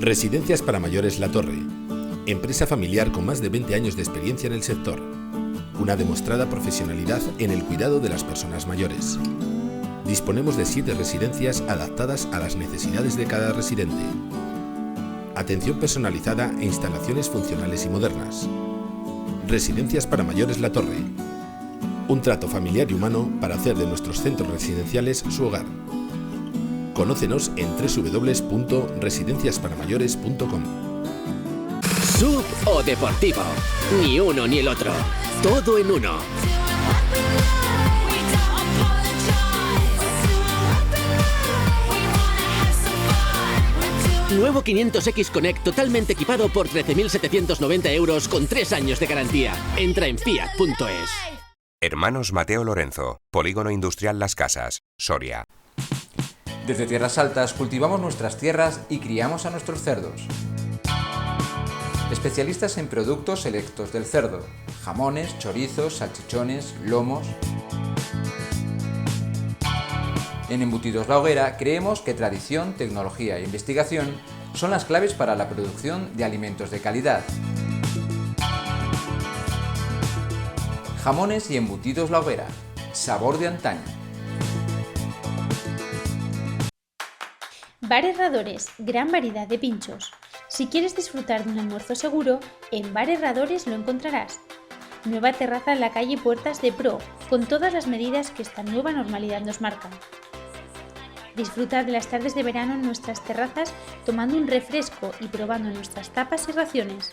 Residencias para Mayores La Torre, empresa familiar con más de 20 años de experiencia en el sector, una demostrada profesionalidad en el cuidado de las personas mayores. Disponemos de 7 residencias adaptadas a las necesidades de cada residente. Atención personalizada e instalaciones funcionales y modernas. Residencias para Mayores La Torre. Un trato familiar y humano para hacer de nuestros centros residenciales su hogar. Conócenos en www.residenciasparamayoress.com. Sub o deportivo, ni uno ni el otro, todo en uno. Nuevo 500X Connect totalmente equipado por 13.790 euros con 3 años de garantía. Entra en fiat.es. Hermanos Mateo Lorenzo, Polígono Industrial Las Casas, Soria. Desde Tierras Altas cultivamos nuestras tierras y criamos a nuestros cerdos. Especialistas en productos selectos del cerdo, jamones, chorizos, salchichones, lomos. En Embutidos La Hoguera creemos que tradición, tecnología e investigación son las claves para la producción de alimentos de calidad. Jamones y Embutidos La Hoguera, sabor de antaño. Bar Herradores, gran variedad de pinchos. Si quieres disfrutar de un almuerzo seguro, en Bar Herradores lo encontrarás. Nueva terraza en la calle Puertas de Pro, con todas las medidas que esta nueva normalidad nos marca. Disfruta de las tardes de verano en nuestras terrazas tomando un refresco y probando nuestras tapas y raciones.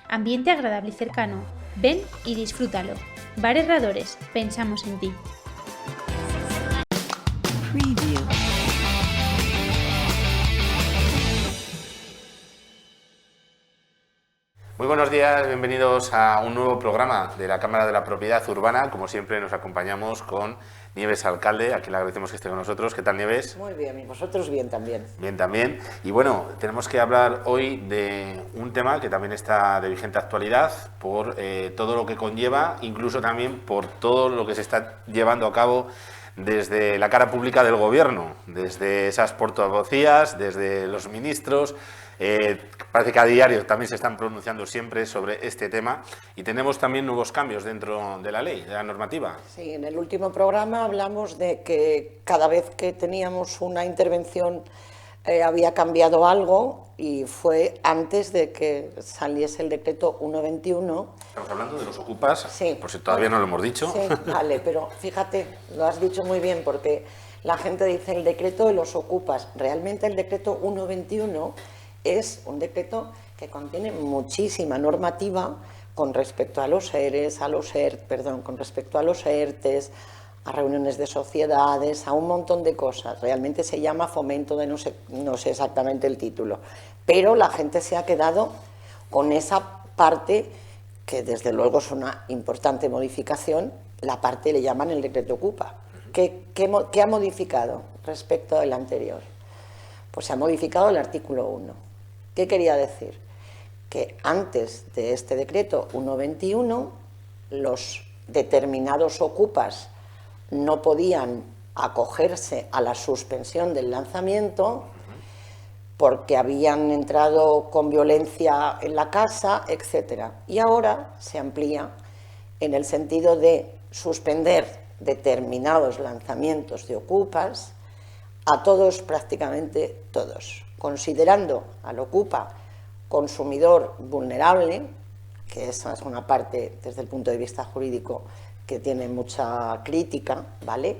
Ambiente agradable y cercano. Ven y disfrútalo. Bar Herradores, pensamos en ti. Muy buenos días, bienvenidos a un nuevo programa de la Cámara de la Propiedad Urbana. Como siempre nos acompañamos con Nieves Alcalde, a quien le agradecemos que esté con nosotros. ¿Qué tal, Nieves? Muy bien, y vosotros bien también. Bien también. Y bueno, tenemos que hablar hoy de un tema que también está de vigente actualidad por todo lo que conlleva, incluso también por todo lo que se está llevando a cabo desde la cara pública del Gobierno, desde esas portavocías, desde los ministros. Parece que a diario también se están pronunciando siempre sobre este tema y tenemos también nuevos cambios dentro de la ley, de la normativa. Sí, en el último programa hablamos de que cada vez que teníamos una intervención había cambiado algo y fue antes de que saliese el decreto 121. Estamos hablando de los ocupas, sí, por si todavía no lo hemos dicho. Sí, vale, pero fíjate, lo has dicho muy bien porque la gente dice el decreto de los ocupas. Realmente el decreto 121 es un decreto que contiene muchísima normativa con respecto a los ERES, con respecto a los ERTES, a reuniones de sociedades, a un montón de cosas. Realmente se llama fomento de no sé exactamente el título, pero la gente se ha quedado con esa parte que desde luego es una importante modificación, la parte le llaman el decreto ocupa. ¿Qué ha modificado respecto al anterior? Pues se ha modificado el artículo 1. ¿Qué quería decir? Que antes de este decreto 121, los determinados ocupas no podían acogerse a la suspensión del lanzamiento porque habían entrado con violencia en la casa, etc. Y ahora se amplía en el sentido de suspender determinados lanzamientos de ocupas a todos, prácticamente todos, considerando al ocupa consumidor vulnerable, que esa es una parte desde el punto de vista jurídico que tiene mucha crítica, ¿vale?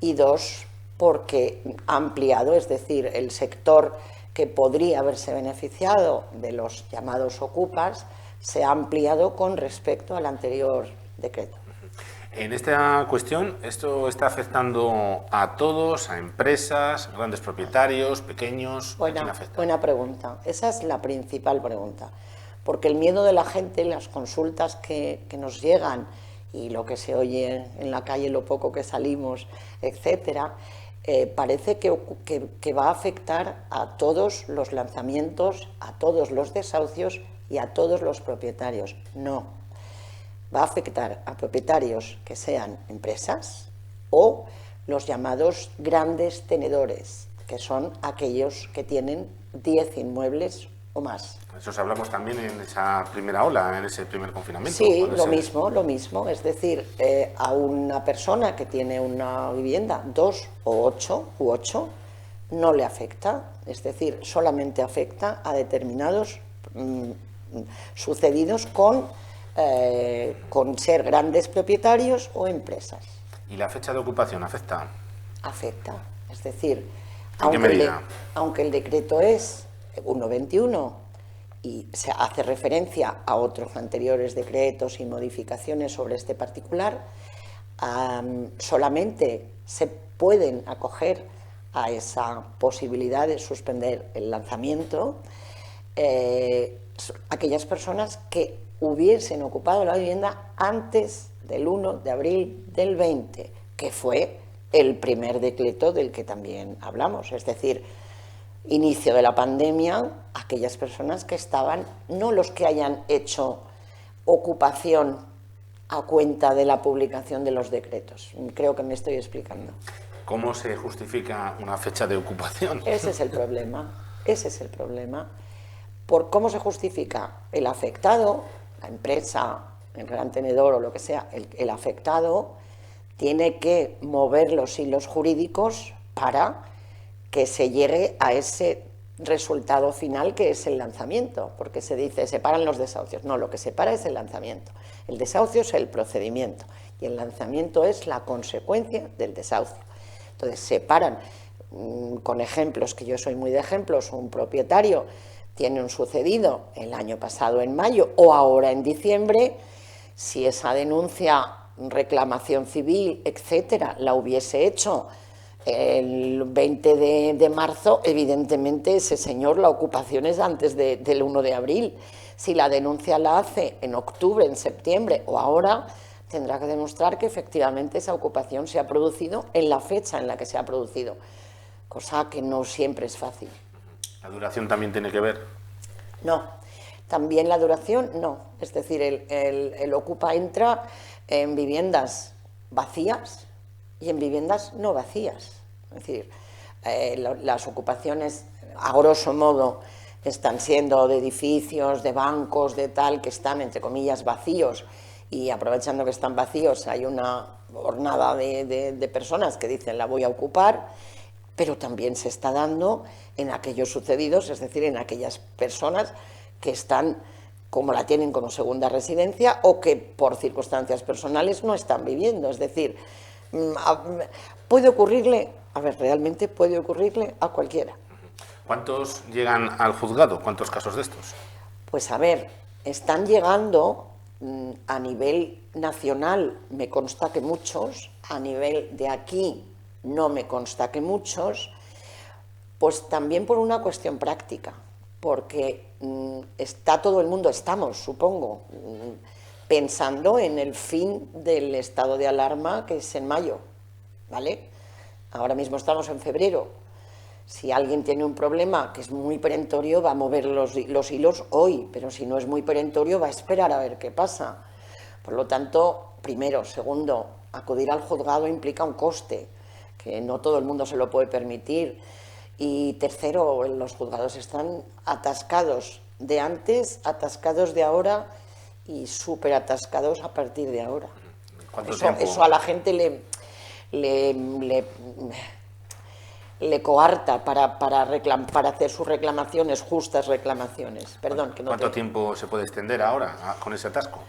Y 2, porque ha ampliado, es decir, el sector que podría haberse beneficiado de los llamados ocupas se ha ampliado con respecto al anterior decreto. En esta cuestión, ¿esto está afectando a todos, a empresas, grandes propietarios, pequeños? ¿A quién afecta? Buena pregunta. Esa es la principal pregunta. Porque el miedo de la gente, las consultas que nos llegan y lo que se oye en la calle, lo poco que salimos, etcétera, parece que va a afectar a todos los lanzamientos, a todos los desahucios y a todos los propietarios. No. Va a afectar a propietarios que sean empresas o los llamados grandes tenedores, que son aquellos que tienen 10 inmuebles o más. Eso hablamos también en esa primera ola, en ese primer confinamiento. Sí, lo mismo. Es decir, a una persona que tiene una vivienda, 2 o 8, no le afecta. Es decir, solamente afecta a determinados sucedidos con ser grandes propietarios o empresas. ¿Y la fecha de ocupación afecta? Afecta. Es decir, ¿en qué medida? aunque el decreto es 1.21 y se hace referencia a otros anteriores decretos y modificaciones sobre este particular, solamente se pueden acoger a esa posibilidad de suspender el lanzamiento aquellas personas que hubiesen ocupado la vivienda antes del 1 de abril del 20, que fue el primer decreto del que también hablamos, es decir, inicio de la pandemia, aquellas personas que estaban, no los que hayan hecho ocupación a cuenta de la publicación de los decretos. Creo que me estoy explicando. ¿Cómo se justifica una fecha de ocupación? Ese es el problema, ¿Por cómo se justifica? El afectado, la empresa, el gran tenedor o lo que sea, el afectado tiene que mover los hilos jurídicos para que se llegue a ese resultado final que es el lanzamiento, porque se dice separan los desahucios. No, lo que separa es el lanzamiento. El desahucio es el procedimiento y el lanzamiento es la consecuencia del desahucio. Entonces separan, con ejemplos, que yo soy muy de ejemplos, un propietario tiene un sucedido el año pasado en mayo o ahora en diciembre, si esa denuncia, reclamación civil, etcétera, la hubiese hecho el 20 de marzo, evidentemente ese señor la ocupación es antes del 1 de abril. Si la denuncia la hace en octubre, en septiembre o ahora, tendrá que demostrar que efectivamente esa ocupación se ha producido en la fecha en la que se ha producido, cosa que no siempre es fácil. ¿La duración también tiene que ver? No, también la duración no, es decir, el ocupa entra en viviendas vacías y en viviendas no vacías. Es decir, las ocupaciones, a grosso modo, están siendo de edificios, de bancos, de tal, que están, entre comillas, vacíos, y aprovechando que están vacíos hay una hornada de personas que dicen la voy a ocupar, pero también se está dando en aquellos sucedidos, es decir, en aquellas personas que están, como la tienen como segunda residencia o que por circunstancias personales no están viviendo. Es decir, puede ocurrirle, realmente puede ocurrirle a cualquiera. ¿Cuántos llegan al juzgado? ¿Cuántos casos de estos? Pues están llegando a nivel nacional, me consta que muchos, a nivel de aquí no me consta que muchos, pues también por una cuestión práctica, porque está todo el mundo, estamos, supongo, pensando en el fin del estado de alarma que es en mayo, ¿vale? Ahora mismo estamos en febrero. Si alguien tiene un problema que es muy perentorio, va a mover los hilos hoy, pero si no es muy perentorio, va a esperar a ver qué pasa. Por lo tanto, primero. Segundo, acudir al juzgado implica un coste, que no todo el mundo se lo puede permitir. Y tercero, los juzgados están atascados de antes, atascados de ahora y súper atascados a partir de ahora. Eso a la gente le coarta para hacer sus reclamaciones, justas reclamaciones. Perdón, que no. ¿Cuánto tiempo se puede extender ahora con ese atasco?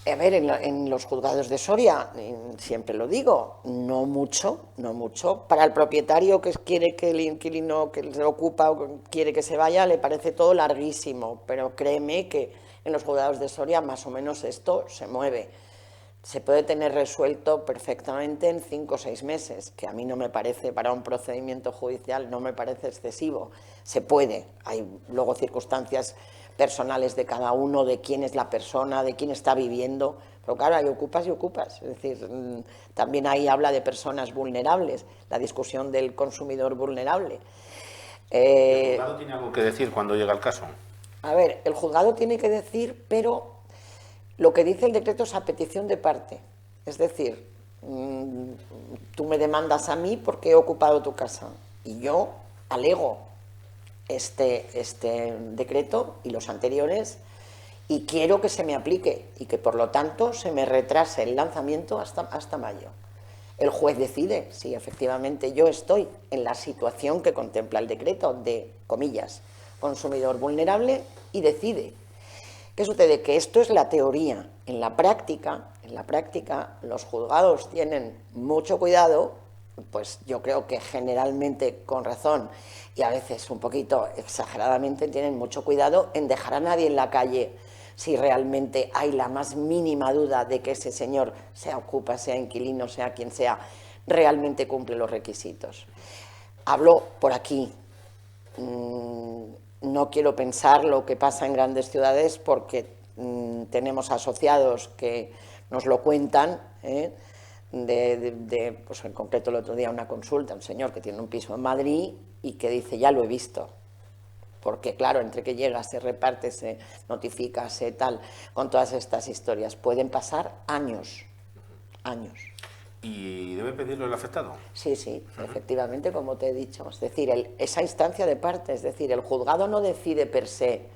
A ver, en los juzgados de Soria, siempre lo digo, no mucho. Para el propietario que quiere que el inquilino que se ocupa o quiere que se vaya, le parece todo larguísimo, pero créeme que en los juzgados de Soria más o menos esto se mueve. Se puede tener resuelto perfectamente en 5 o 6 meses, que a mí no me parece, para un procedimiento judicial, no me parece excesivo. Se puede, hay luego circunstancias personales de cada uno, de quién es la persona, de quién está viviendo, pero claro, hay ocupas y ocupas, es decir, también ahí habla de personas vulnerables, la discusión del consumidor vulnerable. ¿El juzgado tiene algo que decir cuando llega el caso? A ver, el juzgado tiene que decir, pero lo que dice el decreto es a petición de parte, es decir, tú me demandas a mí porque he ocupado tu casa y yo alego este decreto y los anteriores, y quiero que se me aplique y que por lo tanto se me retrase el lanzamiento hasta mayo. El juez decide si efectivamente yo estoy en la situación que contempla el decreto de, comillas, consumidor vulnerable, y decide. ¿Qué sucede? Que esto es la teoría. En la práctica los juzgados tienen mucho cuidado, pues yo creo que generalmente con razón y a veces un poquito exageradamente, tienen mucho cuidado en dejar a nadie en la calle si realmente hay la más mínima duda de que ese señor, sea ocupa, sea inquilino, sea quien sea, realmente cumple los requisitos. Hablo por aquí. No quiero pensar lo que pasa en grandes ciudades porque tenemos asociados que nos lo cuentan, pues en concreto el otro día una consulta, un señor que tiene un piso en Madrid y que dice, ya lo he visto. Porque claro, entre que llega, se reparte, se notifica, se tal, con todas estas historias, pueden pasar años. ¿Y debe pedirlo el afectado? Sí, efectivamente, como te he dicho. Es decir, esa instancia de parte, es decir, el juzgado no decide per se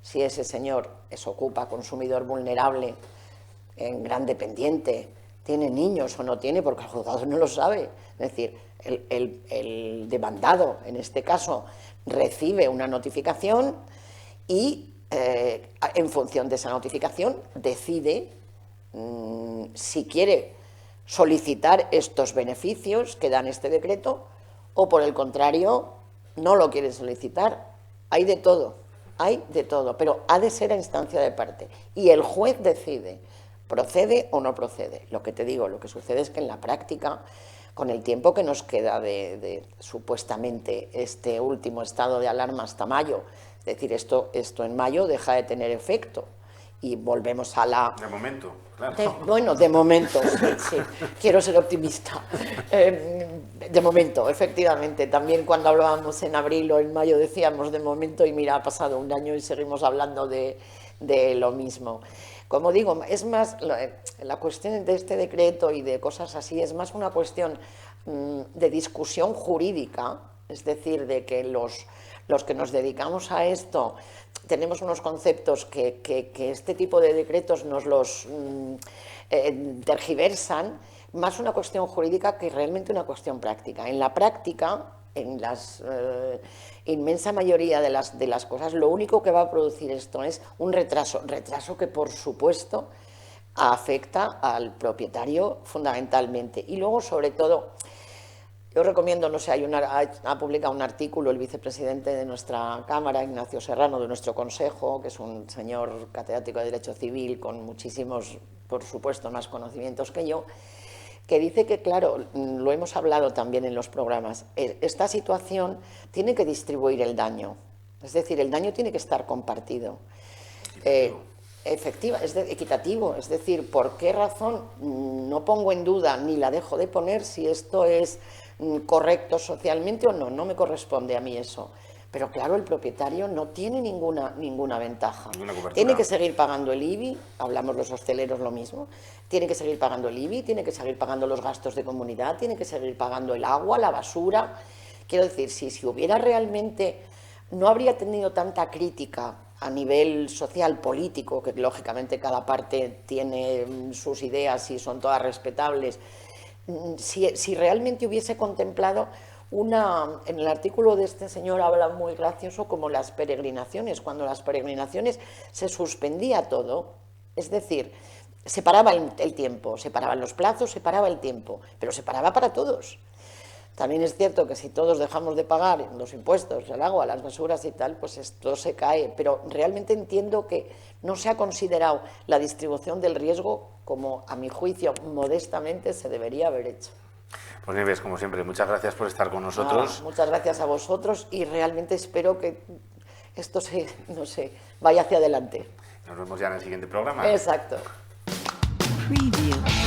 si ese señor es ocupa, consumidor vulnerable, en gran dependiente, tiene niños o no tiene, porque el juzgado no lo sabe. Es decir, el demandado, en este caso, recibe una notificación y en función de esa notificación decide si quiere solicitar estos beneficios que dan este decreto o por el contrario no lo quiere solicitar. Hay de todo, pero ha de ser a instancia de parte y el juez decide, procede o no procede. Lo que te digo, lo que sucede es que en la práctica, con el tiempo que nos queda de supuestamente este último estado de alarma hasta mayo, es decir, esto en mayo deja de tener efecto y volvemos a la... De momento, claro. De momento, sí, quiero ser optimista. De momento, efectivamente, también cuando hablábamos en abril o en mayo decíamos de momento y mira, ha pasado un año y seguimos hablando de lo mismo. Como digo, es más, la cuestión de este decreto y de cosas así es más una cuestión de discusión jurídica, es decir, de que los que nos dedicamos a esto tenemos unos conceptos que este tipo de decretos nos los tergiversan, más una cuestión jurídica que realmente una cuestión práctica. En la práctica, en la inmensa mayoría de las cosas, lo único que va a producir esto es un retraso que por supuesto afecta al propietario fundamentalmente. Y luego, sobre todo, yo recomiendo, no sé, ha publicado un artículo el vicepresidente de nuestra Cámara, Ignacio Serrano, de nuestro Consejo, que es un señor catedrático de Derecho Civil con muchísimos, por supuesto, más conocimientos que yo, que dice que, claro, lo hemos hablado también en los programas, esta situación tiene que distribuir el daño, es decir, el daño tiene que estar compartido. Equitativo, es decir, ¿por qué razón no pongo en duda ni la dejo de poner si esto es correcto socialmente o no? No me corresponde a mí eso. Pero claro, el propietario no tiene ninguna ventaja. Tiene que seguir pagando el IBI, hablamos los hosteleros lo mismo, tiene que seguir pagando el IBI, tiene que seguir pagando los gastos de comunidad, tiene que seguir pagando el agua, la basura. Quiero decir, si hubiera realmente, no habría tenido tanta crítica a nivel social, político, que lógicamente cada parte tiene sus ideas y son todas respetables, si realmente hubiese contemplado en el artículo de este señor habla muy gracioso como las peregrinaciones, cuando las peregrinaciones se suspendía todo, es decir, se paraba el tiempo, se paraban los plazos, se paraba el tiempo, pero se paraba para todos. También es cierto que si todos dejamos de pagar los impuestos, el agua, las basuras y tal, pues esto se cae, pero realmente entiendo que no se ha considerado la distribución del riesgo como, a mi juicio, modestamente se debería haber hecho. Pues Nieves, como siempre, muchas gracias por estar con nosotros. Muchas gracias a vosotros y realmente espero que esto vaya hacia adelante. Nos vemos ya en el siguiente programa. Exacto. Preview.